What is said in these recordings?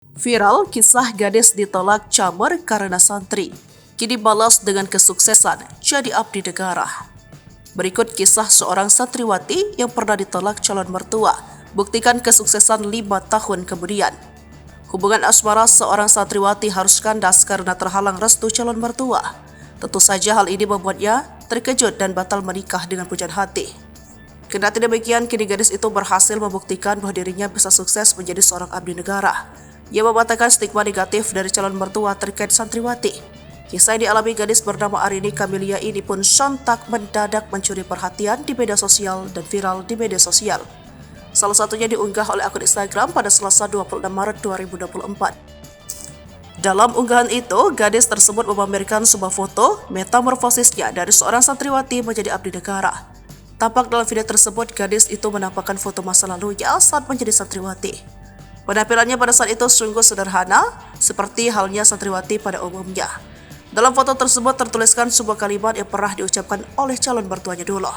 Viral kisah gadis ditolak camar karena santri. Kini balas dengan kesuksesan jadi abdi negara. Berikut kisah seorang santriwati yang pernah ditolak calon mertua, buktikan kesuksesan 5 tahun kemudian. Hubungan asmara seorang santriwati harus kandas karena terhalang restu calon mertua. Tentu saja hal ini membuatnya terkejut dan batal menikah dengan pujaan hati. Kendati demikian, kini gadis itu berhasil membuktikan bahwa dirinya bisa sukses menjadi seorang abdi negara. Ia mematahkan stigma negatif dari calon mertua terkait santriwati. Kisah yang dialami gadis bernama Arini Kamilia ini pun sontak mendadak mencuri perhatian di media sosial dan viral di media sosial. Salah satunya diunggah oleh akun Instagram pada Selasa 26 Maret 2024. Dalam unggahan itu, gadis tersebut memamerkan sebuah foto metamorfosisnya dari seorang santriwati menjadi abdi negara. Tampak dalam video tersebut, gadis itu menampakkan foto masa lalunya saat menjadi santriwati. Penampilannya pada saat itu sungguh sederhana, seperti halnya santriwati pada umumnya. Dalam foto tersebut tertuliskan sebuah kalimat yang pernah diucapkan oleh calon mertuanya dulu.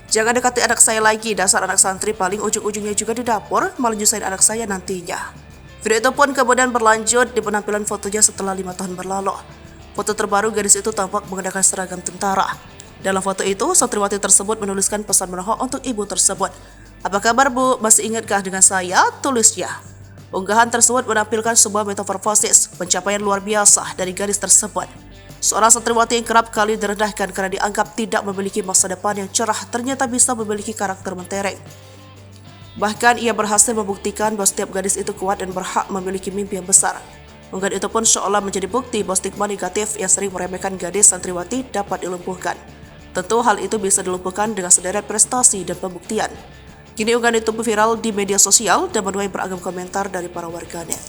"Jangan dekati anak saya lagi, dasar anak santri paling ujung-ujungnya juga di dapur, malah nyusahin anak saya nantinya." Video itu pun kemudian berlanjut di penampilan fotonya setelah 5 tahun berlalu. Foto terbaru gadis itu tampak mengenakan seragam tentara. Dalam foto itu, santriwati tersebut menuliskan pesan menohok untuk ibu tersebut. "Apa kabar Bu? Masih ingatkah dengan saya?" tulisnya. Unggahan tersebut menampilkan sebuah metamorfosis pencapaian luar biasa dari gadis tersebut. Seorang santriwati yang kerap kali direndahkan karena dianggap tidak memiliki masa depan yang cerah ternyata bisa memiliki karakter mentereng. Bahkan ia berhasil membuktikan bahwa setiap gadis itu kuat dan berhak memiliki mimpi yang besar. Unggahan itu pun seolah menjadi bukti bahwa stigma negatif yang sering meremehkan gadis santriwati dapat dilumpuhkan. Tentu hal itu bisa dilumpuhkan dengan sederet prestasi dan pembuktian. Kini unggahan itu viral di media sosial dan menuai beragam komentar dari para warganet.